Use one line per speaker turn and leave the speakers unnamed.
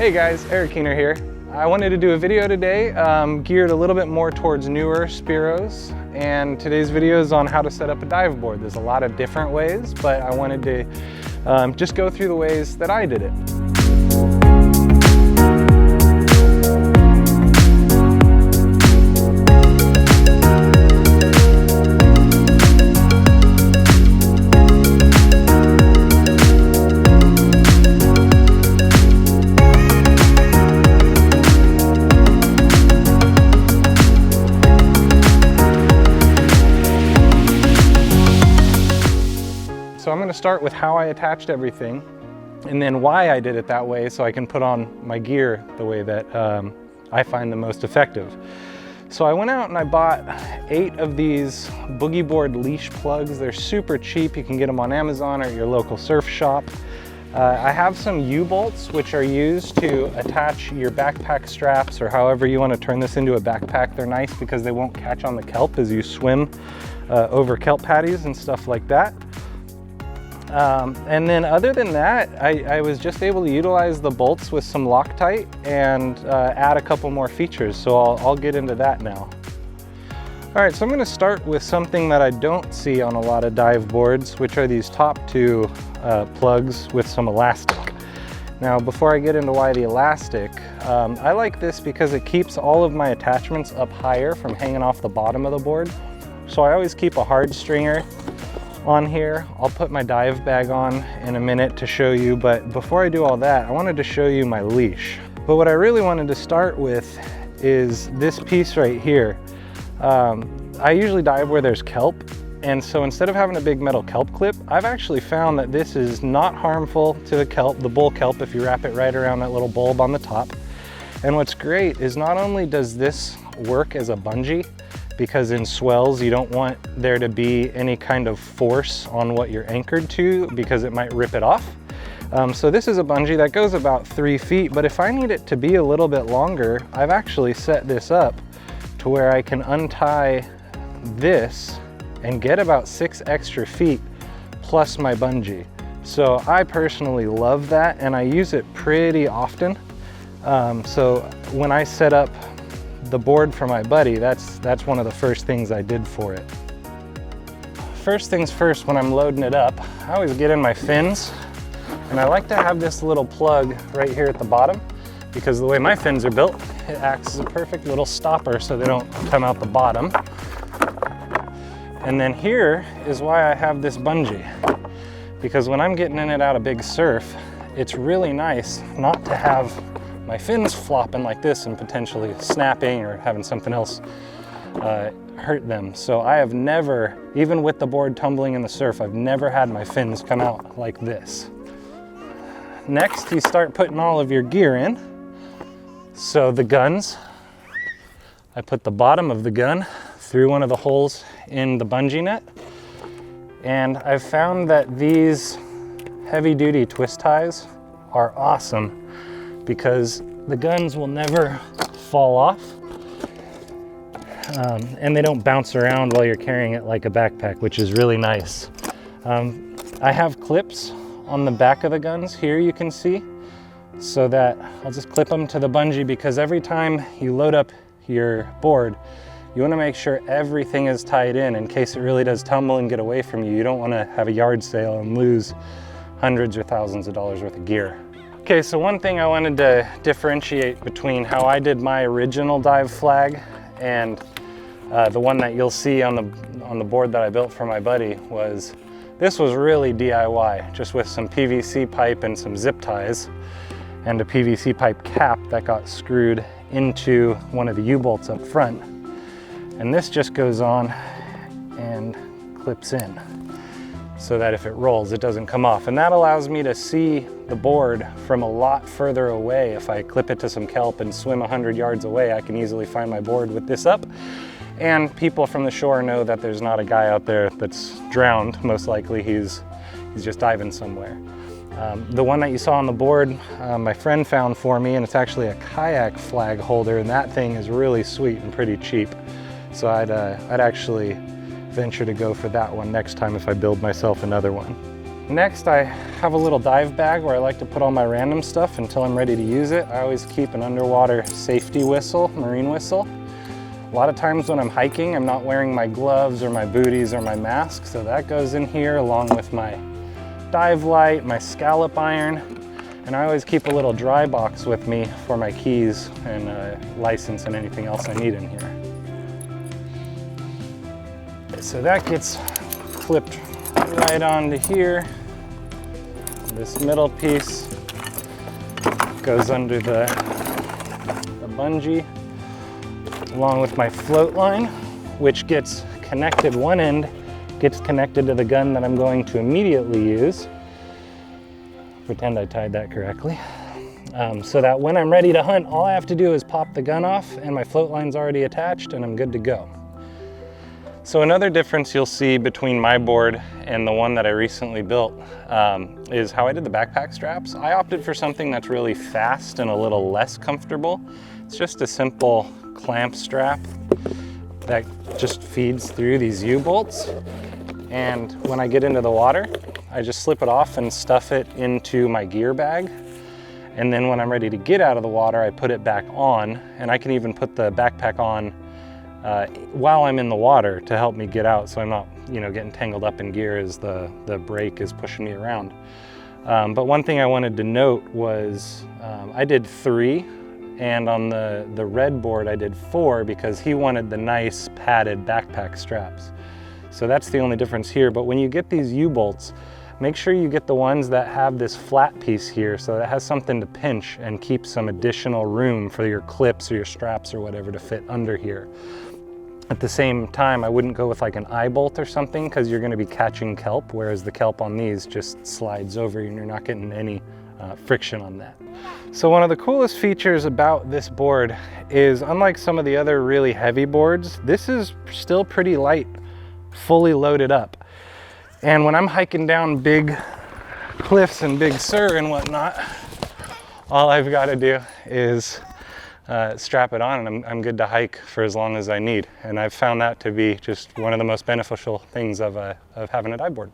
Hey guys, Eric Keener here. I wanted to do a video today geared a little bit more towards newer Spiros, and today's video is on how to set up a dive board. There's a lot of different ways, but I wanted to just go through the ways that I did it. So I'm going to start with how I attached everything and then why I did it that way so I can put on my gear the way that I find the most effective. So I went out and I bought 8 of these boogie board leash plugs. They're super cheap. You can get them on Amazon or at your local surf shop. I have some U-bolts which are used to attach your backpack straps, or however you want to turn this into a backpack. They're nice because they won't catch on the kelp as you swim over kelp patties and stuff like that. And then other than that, I was just able to utilize the bolts with some Loctite and add a couple more features. So I'll get into that now. All right, so I'm gonna start with something that I don't see on a lot of dive boards, which are these top 2 plugs with some elastic. Now, before I get into why the elastic, I like this because it keeps all of my attachments up higher from hanging off the bottom of the board. So I always keep a hard stringer on here. I'll put my dive bag on in a minute to show you, but before I do all that, I wanted to show you my leash. But what I really wanted to start with is this piece right here. I usually dive where there's kelp, and so instead of having a big metal kelp clip, I've actually found that this is not harmful to the kelp, the bull kelp, if you wrap it right around that little bulb on the top. And what's great is not only does this work as a bungee, because in swells you don't want there to be any kind of force on what you're anchored to because it might rip it off. So this is a bungee that goes about 3 feet, but if I need it to be a little bit longer, I've actually set this up to where I can untie this and get about 6 extra feet plus my bungee. So I personally love that, and I use it pretty often. So when I set up the board for my buddy, that's one of the first things I did for it. First things first, when I'm loading it up, I always get in my fins, and I like to have this little plug right here at the bottom, because the way my fins are built, it acts as a perfect little stopper so they don't come out the bottom. And then here is why I have this bungee, because when I'm getting in and out of big surf, it's really nice not to have my fins flopping like this and potentially snapping or having something else hurt them. So I have never, even with the board tumbling in the surf, I've never had my fins come out like this. Next, you start putting all of your gear in. So the guns, I put the bottom of the gun through one of the holes in the bungee net. And I've found that these heavy-duty twist ties are awesome, because the guns will never fall off, and they don't bounce around while you're carrying it like a backpack, which is really nice. I have clips on the back of the guns here, you can see, so that I'll just clip them to the bungee, because every time you load up your board, you want to make sure everything is tied in case it really does tumble and get away from you. You don't want to have a yard sale and lose hundreds or thousands of dollars worth of gear. Okay, so one thing I wanted to differentiate between how I did my original dive flag and the one that you'll see on the board that I built for my buddy was, this was really DIY, just with some PVC pipe and some zip ties and a PVC pipe cap that got screwed into one of the U-bolts up front. And this just goes on and clips in, so that if it rolls, it doesn't come off. And that allows me to see the board from a lot further away. If I clip it to some kelp and swim 100 yards away, I can easily find my board with this up. And people from the shore know that there's not a guy out there that's drowned. Most likely he's just diving somewhere. The one that you saw on the board, my friend found for me, and it's actually a kayak flag holder, and that thing is really sweet and pretty cheap. So I'd actually venture to go for that one next time if I build myself another one. Next, I have a little dive bag where I like to put all my random stuff until I'm ready to use it. I always keep an underwater safety whistle, marine whistle. A lot of times when I'm hiking, I'm not wearing my gloves or my booties or my mask, so that goes in here along with my dive light, my scallop iron, and I always keep a little dry box with me for my keys and license and anything else I need in here. So that gets clipped right onto here. This middle piece goes under the bungee along with my float line, which gets connected. One end gets connected to the gun that I'm going to immediately use. Pretend I tied that correctly. So that when I'm ready to hunt, all I have to do is pop the gun off and my float line's already attached and I'm good to go. So another difference you'll see between my board and the one that I recently built is how I did the backpack straps. I opted for something that's really fast and a little less comfortable. It's just a simple clamp strap that just feeds through these U-bolts. And when I get into the water, I just slip it off and stuff it into my gear bag. And then when I'm ready to get out of the water, I put it back on, and I can even put the backpack on while I'm in the water to help me get out, so I'm not, getting tangled up in gear as the brake is pushing me around. But one thing I wanted to note was I did 3, and on the red board I did 4 because he wanted the nice padded backpack straps. So that's the only difference here. But when you get these U-bolts, make sure you get the ones that have this flat piece here so that it has something to pinch and keep some additional room for your clips or your straps or whatever to fit under here. At the same time, I wouldn't go with like an eye bolt or something because you're going to be catching kelp, whereas the kelp on these just slides over and you're not getting any friction on that. So one of the coolest features about this board is, unlike some of the other really heavy boards, this is still pretty light, fully loaded up. And when I'm hiking down big cliffs and Big Sur and whatnot, all I've got to do is strap it on and I'm good to hike for as long as I need. And I've found that to be just one of the most beneficial things of having a dive board.